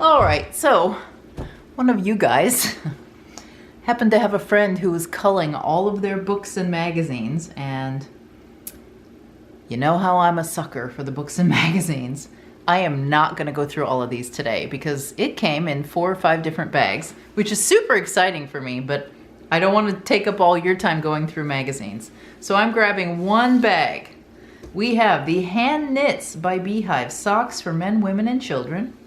All right, so one of you guys happened to have a friend who was culling all of their books and magazines, and you know how I'm a sucker for the books and magazines. I am not going to go through all of these today because it came in 4 or 5 different bags, which is super exciting for me, but I don't want to take up all your time going through magazines. So I'm grabbing one bag. We have the Hand Knits by Beehive Socks for men, women, and children.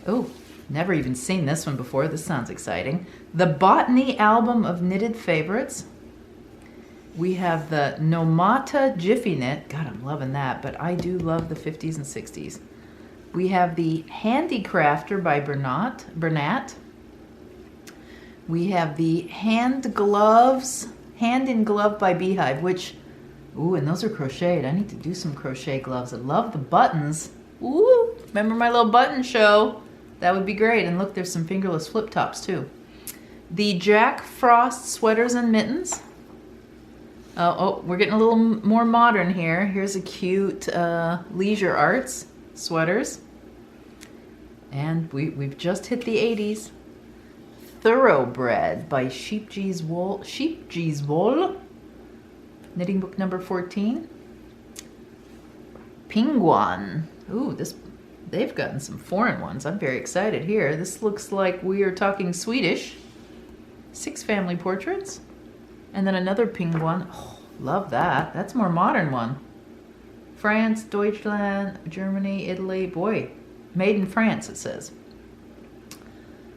Oh, never even seen this one before. This sounds exciting. The Botany album of knitted favorites. We have the Nomata Jiffy Knit. God, I'm loving that, but I do love the 50s and 60s. We have the Handicrafter by Bernat. We have the Hand in Glove by Beehive, which, ooh, and those are crocheted. I need to do some crochet gloves. I love the buttons. Ooh, remember my little button show? That would be great. And look, there's some fingerless flip tops too. The Jack Frost sweaters and mittens. Oh, we're getting a little more modern here. Here's a cute Leisure Arts sweaters. And we've just hit the 80s. Thoroughbred by Sheepgee's Wool. Knitting book number 14. Penguin. Ooh, they've gotten some foreign ones. I'm very excited here. This looks like we are talking Swedish. 6 family portraits. And then another penguin. Oh, love that. That's a more modern one. France, Deutschland, Germany, Italy. Boy, made in France, it says.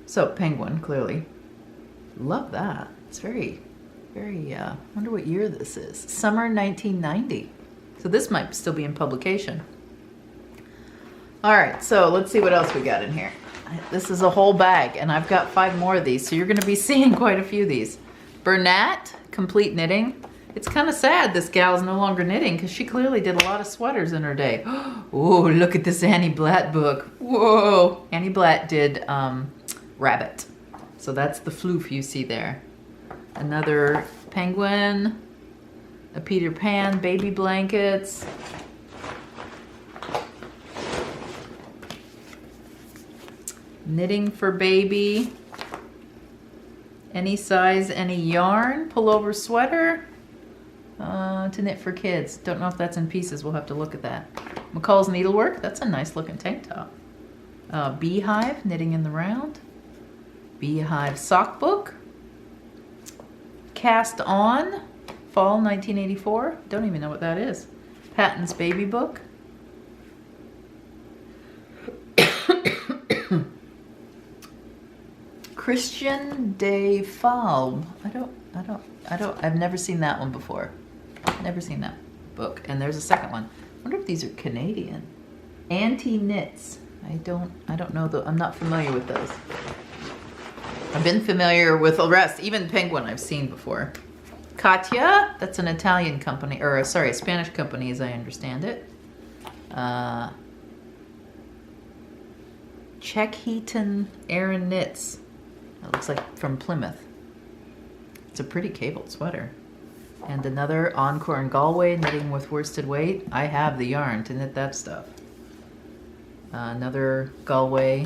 So, penguin, clearly. Love that. It's very, very, wonder what year this is. Summer 1990. So this might still be in publication. All right, so let's see what else we got in here. This is a whole bag, and I've got 5 more of these, so you're going to be seeing quite a few of these. Bernat, complete knitting. It's kind of sad this gal's no longer knitting because she clearly did a lot of sweaters in her day. Oh, look at this Annie Blatt book. Whoa. Annie Blatt did Rabbit. So that's the floof you see there. Another penguin, a Peter Pan, baby blankets. Knitting for baby. Any size, any yarn, pullover sweater to knit for kids. Don't know if that's in pieces. We'll have to look at that. McCall's Needlework. That's a nice looking tank top. Beehive, knitting in the round. Beehive Sock book. Cast On, fall 1984. Don't even know what that is. Patton's baby book. Christian de Falbe. I've never seen that one before. Never seen that book. And there's a second one. I wonder if these are Canadian. Anti-knits. I don't know though. I'm not familiar with those. I've been familiar with the rest. Even Penguin I've seen before. Katya, that's an Italian company, or sorry, a Spanish company as I understand it. Checkheaton Erin Knits. That looks like from Plymouth. It's a pretty cabled sweater. And another Encore in Galway, knitting with worsted weight. I have the yarn to knit that stuff. Another Galway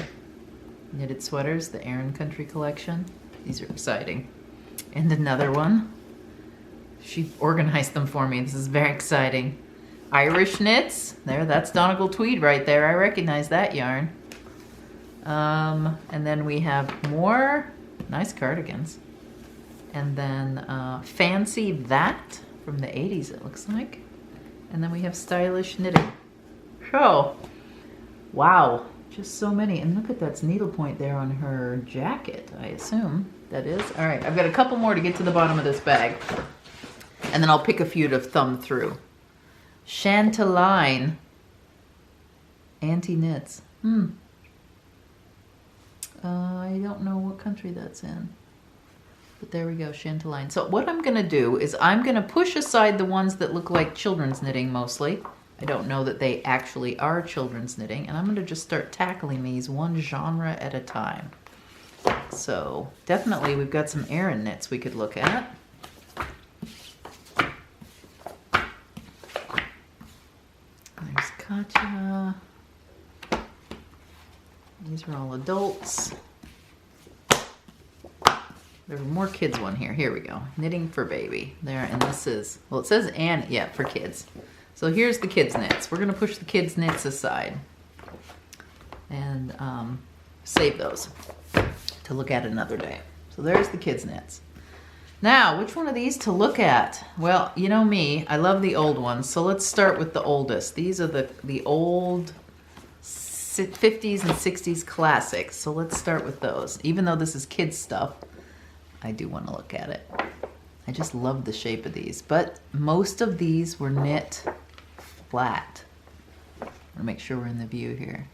knitted sweaters, the Erin Country Collection. These are exciting. And another one. She organized them for me. This is very exciting. Irish knits. There, that's Donegal tweed right there. I recognize that yarn. And then we have more nice cardigans. And then Fancy That from the 80s, it looks like. And then we have stylish knitting. So, wow, just so many. And look at that needlepoint there on her jacket, I assume that is. All right, I've got a couple more to get to the bottom of this bag. And then I'll pick a few to thumb through. Chanteline Anti-Knits. I don't know what country that's in. But there we go, Chanteline. So what I'm going to do is I'm going to push aside the ones that look like children's knitting mostly. I don't know that they actually are children's knitting. And I'm going to just start tackling these one genre at a time. So definitely we've got some Erin knits we could look at. There's Katya. These are all adults. There's more kids one here. Here we go. Knitting for baby. There, and this is, well, it says and, yeah, for kids. So here's the kids' knits. We're going to push the kids' knits aside and save those to look at another day. So there's the kids' knits. Now, which one of these to look at? Well, you know me, I love the old ones. So let's start with the oldest. These are the old 50s and 60s classics. So let's start with those. Even though this is kids' stuff, I do want to look at it. I just love the shape of these. But most of these were knit flat. I want to make sure we're in the view here.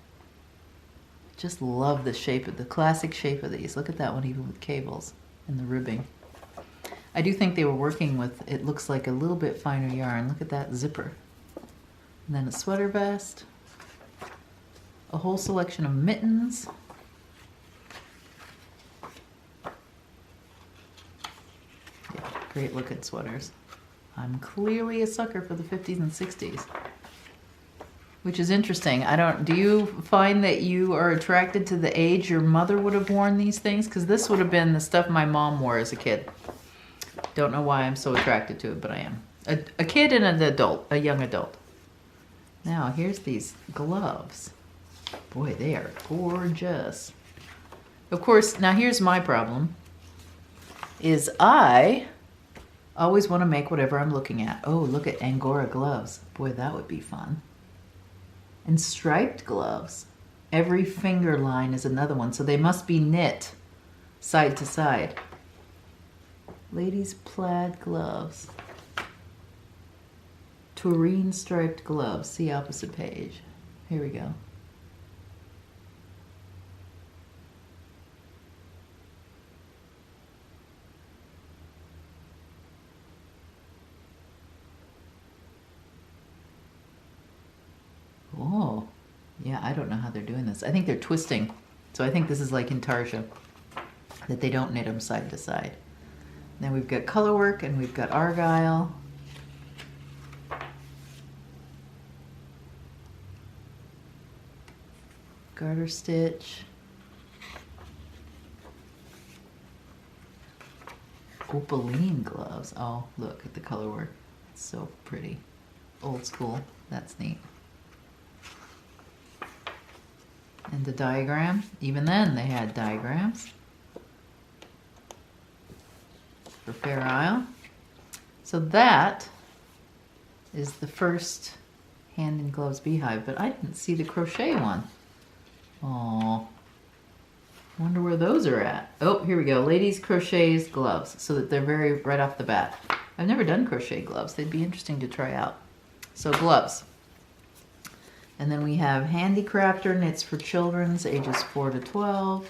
Just love the shape of the classic shape of these. Look at that one, even with cables and the ribbing. I do think they were working with, it looks like a little bit finer yarn. Look at that zipper. And then a sweater vest. A whole selection of mittens. Yeah, great looking sweaters. I'm clearly a sucker for the 50s and 60s. Which is interesting. Do you find that you are attracted to the age your mother would have worn these things? Because this would have been the stuff my mom wore as a kid. Don't know why I'm so attracted to it, but I am. A kid and an adult, a young adult. Now, here's these gloves. Boy, they are gorgeous. Of course, now here's my problem, is I always want to make whatever I'm looking at. Oh, look at Angora gloves. Boy, that would be fun. And striped gloves. Every finger line is another one, so they must be knit side to side. Ladies' plaid gloves. Tureen striped gloves. See opposite page. Here we go. Oh, yeah, I don't know how they're doing this. I think they're twisting. So I think this is like in Tarsia, that they don't knit them side to side. Then we've got color work and we've got Argyle. Garter stitch. Opaline gloves. Oh, look at the color work. It's so pretty. Old school. That's neat. And the diagram. Even then they had diagrams. For Fair Isle. So that is the first Hand in Gloves Beehive, but I didn't see the crochet one. Oh, wonder where those are at. Oh, here we go. Ladies Crochet's gloves, so that they're very right off the bat. I've never done crochet gloves. They'd be interesting to try out. So gloves. And then we have Handicrafter knits for children's ages 4 to 12.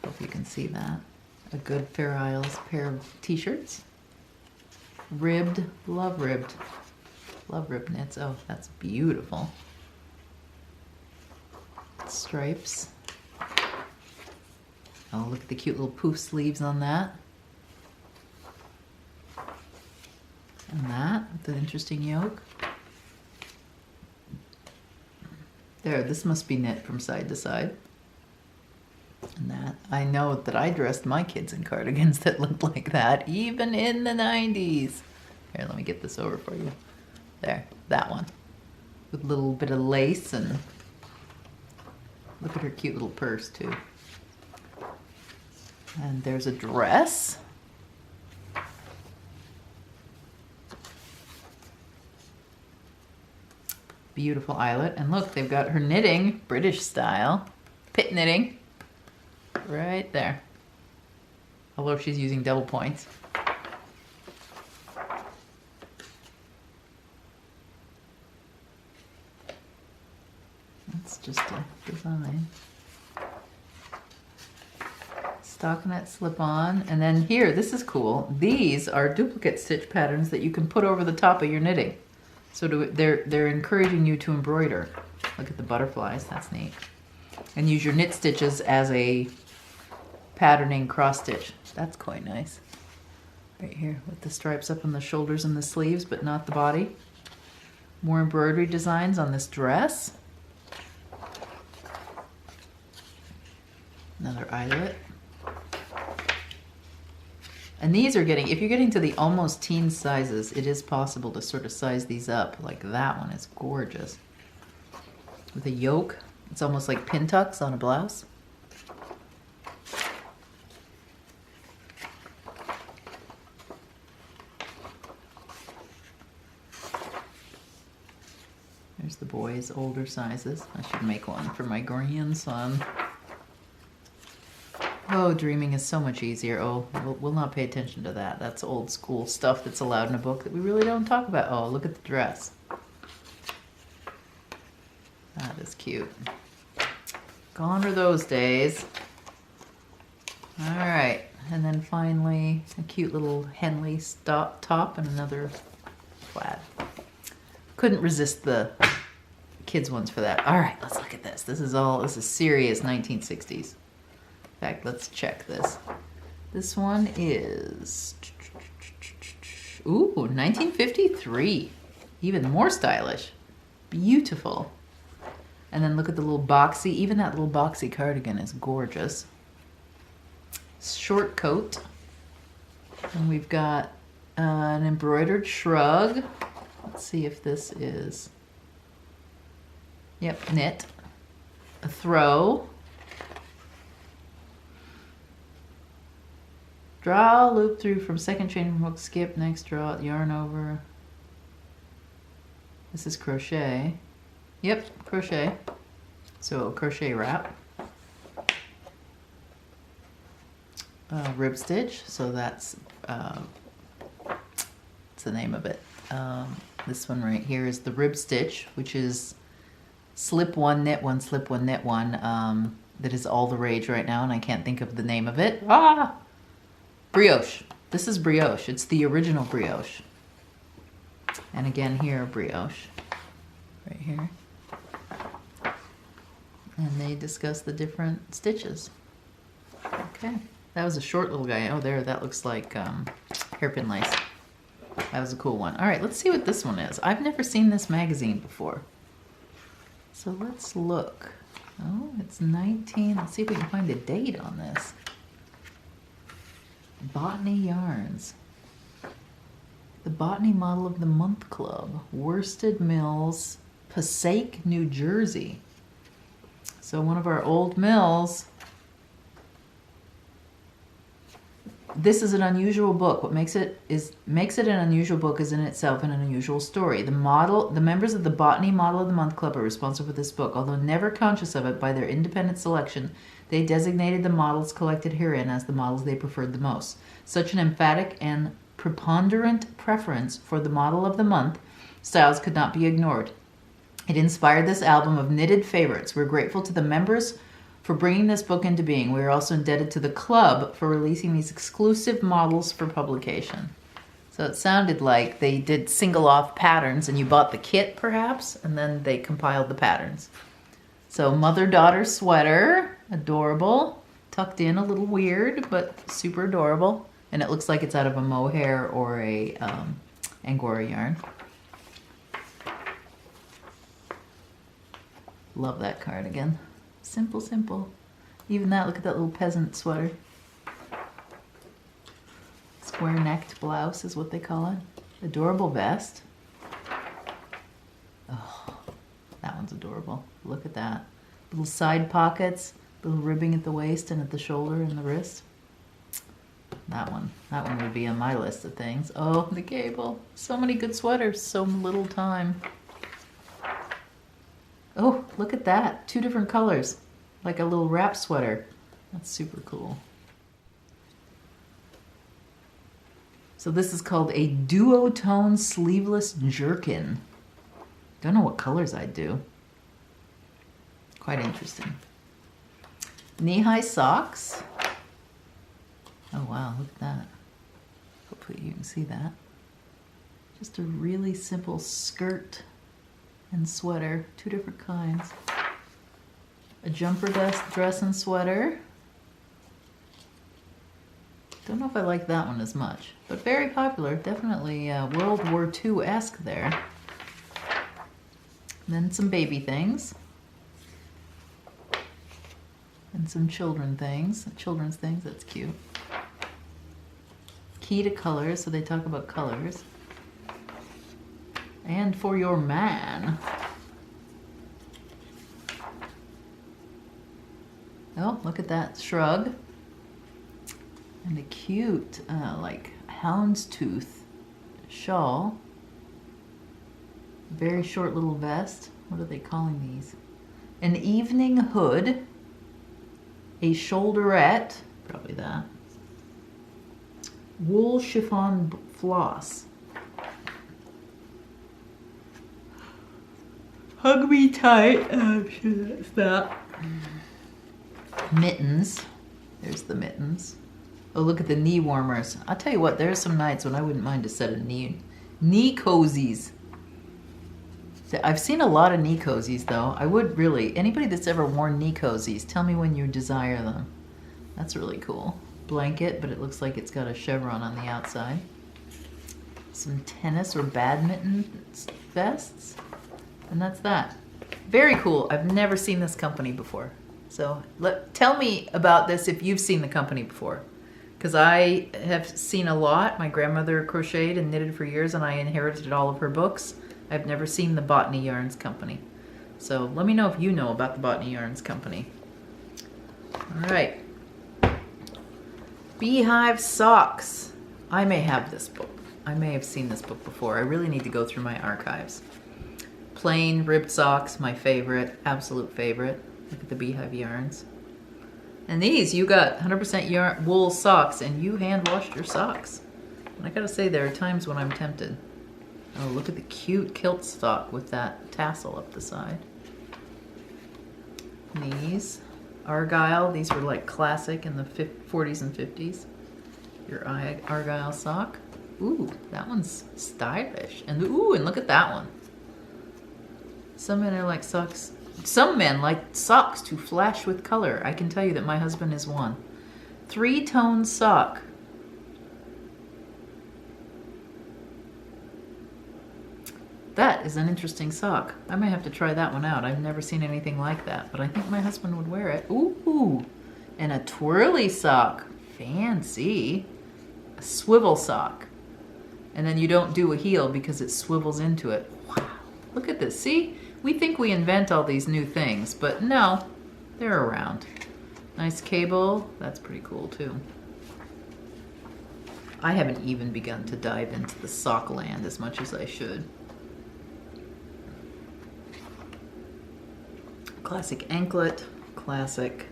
Hope you can see that. A good Fair Isles pair of t-shirts. Ribbed, love ribbed knits. Oh, that's beautiful. Stripes. Oh, look at the cute little poof sleeves on that. And that, with the interesting yoke. There, this must be knit from side to side. And that, I know that I dressed my kids in cardigans that looked like that, even in the 90s. Here, let me get this over for you. There, that one. With a little bit of lace and look at her cute little purse too. And there's a dress. Beautiful eyelet. And look, they've got her knitting, British style. Pit knitting. Right there. Although she's using double points. That's just a design. Stockinette slip-on. And then here, this is cool. These are duplicate stitch patterns that you can put over the top of your knitting. So they're encouraging you to embroider. Look at the butterflies, that's neat. And use your knit stitches as a patterning cross stitch. That's quite nice. Right here with the stripes up on the shoulders and the sleeves, but not the body. More embroidery designs on this dress. Another eyelet. And these are getting, if you're getting to the almost teen sizes, it is possible to sort of size these up. Like that one is gorgeous. With a yoke, it's almost like pin tucks on a blouse. There's the boys' older sizes. I should make one for my grandson. Oh, dreaming is so much easier. Oh, we'll not pay attention to that. That's old school stuff that's allowed in a book that we really don't talk about. Oh, look at the dress. That is cute. Gone are those days. All right, and then finally a cute little Henley top and another plaid. Couldn't resist the kids ones for that. All right, let's look at this. This is serious 1960s. In fact, let's check this. This one is, ooh, 1953. Even more stylish. Beautiful. And then look at the little boxy, even that little boxy cardigan is gorgeous. Short coat. And we've got an embroidered shrug. Let's see if this is, yep, knit. A throw. Draw, loop through from second chain from hook, skip, next draw, yarn over. This is crochet. Yep, crochet. So crochet wrap. Rib stitch, so that's what's the name of it? This one right here is the rib stitch, which is slip one, knit one, slip one, knit one. That is all the rage right now, and I can't think of the name of it. Ah! Brioche. This is brioche. It's the original brioche. And again here, brioche. Right here. And they discuss the different stitches. Okay. That was a short little guy. Oh, there, that looks like hairpin lace. That was a cool one. All right, let's see what this one is. I've never seen this magazine before. So let's look. Oh, it's 19. Let's see if we can find a date on this. Botany Yarns. The Botany Model of the Month Club. Worsted Mills, Passaic, New Jersey. So one of our old mills. This is an unusual book. What makes it an unusual book is in itself an unusual story. The members of the Botany Model of the Month Club are responsible for this book. Although never conscious of it by their independent selection, they designated the models collected herein as the models they preferred the most. Such an emphatic and preponderant preference for the model of the month styles could not be ignored. It inspired this album of knitted favorites. We're grateful to the members for bringing this book into being. We are also indebted to the club for releasing these exclusive models for publication. So it sounded like they did single off patterns and you bought the kit perhaps, and then they compiled the patterns. So mother-daughter sweater, adorable, tucked in a little weird, but super adorable. And it looks like it's out of a mohair or a Angora yarn. Love that cardigan. Simple, simple. Even that, look at that little peasant sweater. Square-necked blouse is what they call it. Adorable vest. Oh, that one's adorable. Look at that. Little side pockets, little ribbing at the waist and at the shoulder and the wrist. That one would be on my list of things. Oh, the cable. So many good sweaters, so little time. Oh, look at that. 2 different colors. Like a little wrap sweater. That's super cool. So this is called a duotone sleeveless jerkin. Don't know what colors I'd do. Quite interesting. Knee-high socks. Oh wow, look at that. Hopefully you can see that. Just a really simple skirt and sweater, 2 different kinds. A jumper dress and sweater. Don't know if I like that one as much, but very popular. Definitely World War II-esque there. And then some baby things. A And some children's things, that's cute. Key to colors, so they talk about colors. And for your man. Oh, look at that shrug. And a cute, like, houndstooth shawl. Very short little vest. What are they calling these? An evening hood. A shoulderette. Probably that. Wool chiffon floss. Hug me tight. I'm sure that's that. Mittens. There's the mittens. Oh, look at the knee warmers. I'll tell you what, there's some nights when I wouldn't mind a set of knee cozies. I've seen a lot of knee cozies though. I would really, anybody that's ever worn knee cozies, tell me when you desire them. That's really cool. Blanket, but it looks like it's got a chevron on the outside. Some tennis or badminton vests. And that's that. Very cool. I've never seen this company before. So tell me about this if you've seen the company before. Because I have seen a lot. My grandmother crocheted and knitted for years and I inherited all of her books. I've never seen the Botany Yarns Company. So let me know if you know about the Botany Yarns Company. All right. Beehive Socks. I may have this book. I may have seen this book before. I really need to go through my archives. Plain ribbed socks, my favorite, absolute favorite. Look at the Beehive yarns. And these, you got 100% yarn, wool socks, and you hand washed your socks. And I gotta say, there are times when I'm tempted. Oh, look at the cute kilt stock with that tassel up the side. These, Argyle, these were like classic in the 40s and 50s. Your Argyle sock. Ooh, that one's stylish. And ooh, and look at that one. Some men are like socks. Some men like socks to flash with color. I can tell you that my husband is one. 3-tone sock. That is an interesting sock. I may have to try that one out. I've never seen anything like that, but I think my husband would wear it. Ooh, and a twirly sock. Fancy. A swivel sock. And then you don't do a heel because it swivels into it. Wow, look at this. See? We think we invent all these new things, but no, they're around. Nice cable. That's pretty cool too. I haven't even begun to dive into the sock land as much as I should. Classic anklet, classic.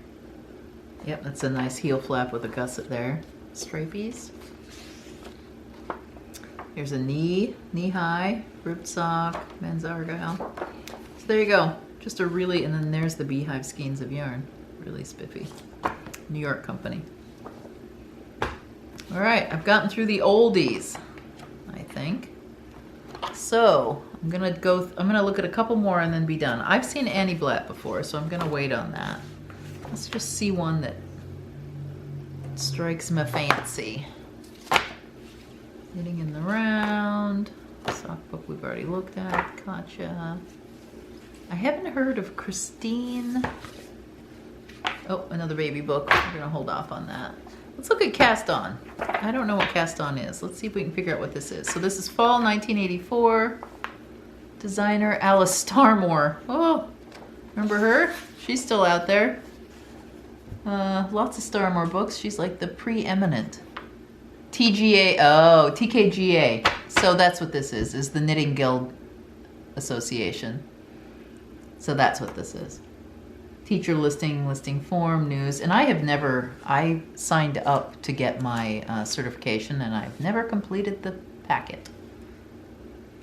Yep, that's a nice heel flap with a gusset there. Stripies. Here's a knee-high, ribbed sock, men's Argyle. So there you go. Just a really, and then there's the Beehive skeins of yarn. Really spiffy. New York company. All right, I've gotten through the oldies, I think. So I'm gonna look at a couple more and then be done. I've seen Annie Blatt before, so I'm gonna wait on that. Let's just see one that strikes my fancy. Knitting in the Round, sock book we've already looked at, Gotcha. I haven't heard of Christine. Oh, another baby book. We're gonna hold off on that. Let's look at Cast On. I don't know what Cast On is. Let's see if we can figure out what this is. So this is fall 1984. Designer Alice Starmore. Oh, remember her? She's still out there. Lots of Starmore books. She's like the preeminent. TGA, oh, TKGA. So that's what this is the Knitting Guild Association. So that's what this is. Teacher listing form, news. And I signed up to get my certification and I've never completed the packet.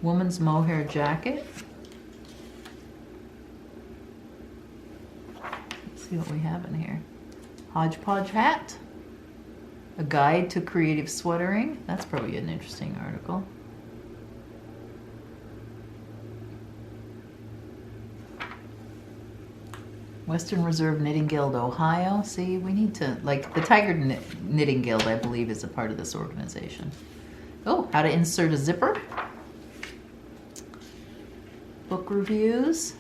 Woman's mohair jacket. Let's see what we have in here. Hodgepodge hat. A guide to creative sweatering. That's probably an interesting article. Western Reserve Knitting Guild, Ohio. See, we need to, like, the Tiger Knitting Guild, I believe, is a part of this organization. Oh, how to insert a zipper. Book reviews.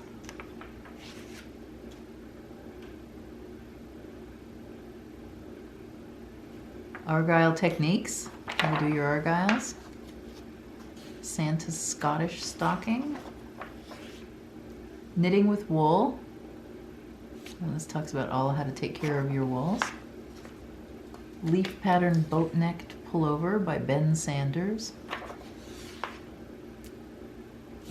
Argyle techniques. How to do your Argyles. Santa's Scottish stocking. Knitting with wool. And this talks about all how to take care of your wools. Leaf pattern boat necked pullover by Ben Sanders.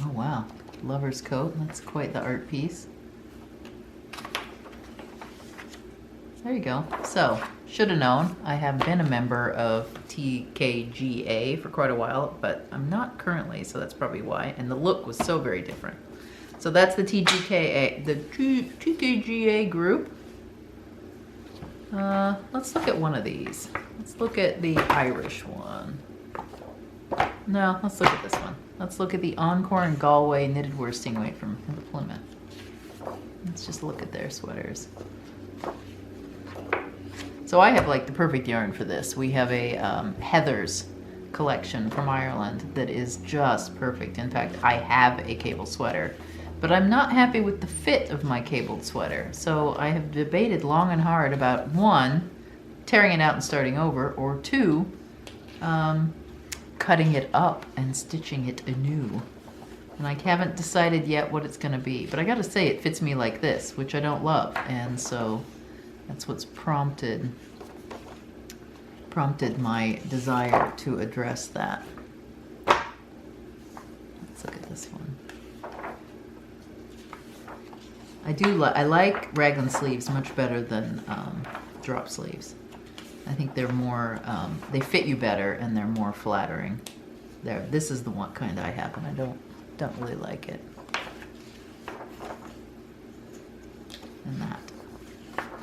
Oh wow, lover's coat. That's quite the art piece. There you go. So, should have known. I have been a member of TKGA for quite a while, but I'm not currently, so that's probably why. And the look was so very different. So that's the TKGA group. Let's look at one of these. Let's look at the Irish one. No, let's look at this one. Let's look at the Encore and Galway knitted worsting weight from Plymouth. Let's just look at their sweaters. So I have like the perfect yarn for this. We have a Heather's collection from Ireland that is just perfect. In fact, I have a cable sweater, but I'm not happy with the fit of my cabled sweater. So I have debated long and hard about one, tearing it out and starting over, or two, cutting it up and stitching it anew. And I haven't decided yet what it's gonna be, but I gotta say it fits me like this, which I don't love, and so that's what's prompted my desire to address that. Let's look at this one. I like raglan sleeves much better than drop sleeves. I think they're more, they fit you better and they're more flattering. This is the one kind I have and I don't really like it. And that.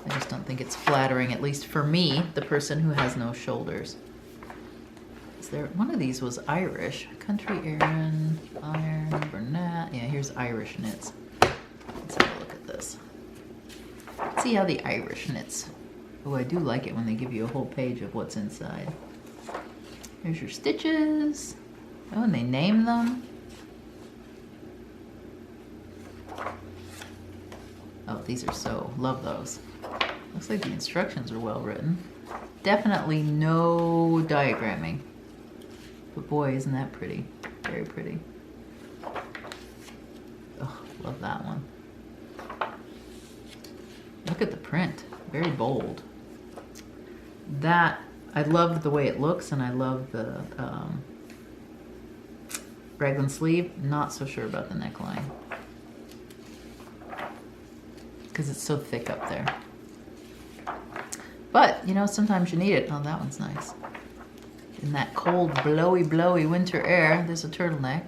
I just don't think it's flattering, at least for me, the person who has no shoulders. Is there, one of these was Irish. Country Erin, Iron, Bernat. Yeah, here's Irish knits. Let's have a look at this. Let's see how the Irish knits. Oh, I do like it when they give you a whole page of what's inside. Here's your stitches. Oh, and they name them. Oh, these are so, love those. Looks like the instructions are well written. Definitely no diagramming. But boy, isn't that pretty. Very pretty. Oh, love that one. Look at the print. Very bold. That, I love the way it looks and I love the raglan sleeve. Not so sure about the neckline. Because it's so thick up there. But, you know, sometimes you need it. Oh, that one's nice. In that cold, blowy winter air, there's a turtleneck.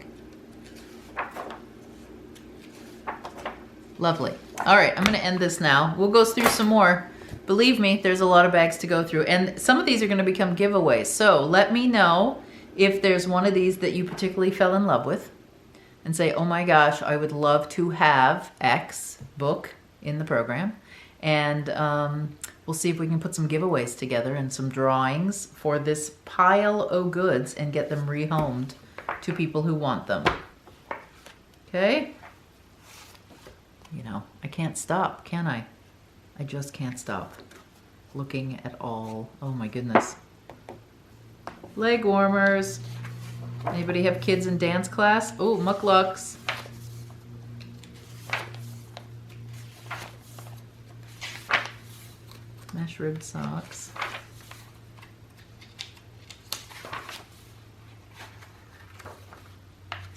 Lovely. All right, I'm going to end this now. We'll go through some more. Believe me, there's a lot of bags to go through. And some of these are going to become giveaways. So let me know if there's one of these that you particularly fell in love with. And say, oh my gosh, I would love to have X book in the program. And we'll see if we can put some giveaways together and some drawings for this pile of goods and get them rehomed to people who want them. Okay? You know, I can't stop, can I? I just can't stop looking at all. Oh my goodness. Leg warmers. Anybody have kids in dance class? Oh, mucklucks. Mesh ribbed socks.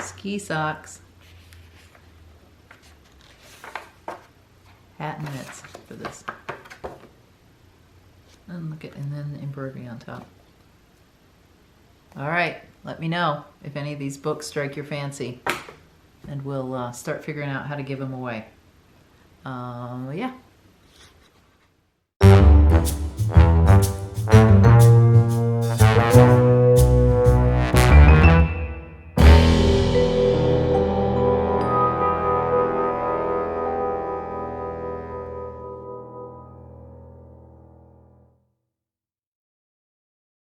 Ski socks. Hat and mitts for this. And look at, and then embroidery on top. All right, let me know if any of these books strike your fancy, and we'll start figuring out how to give them away. Yeah.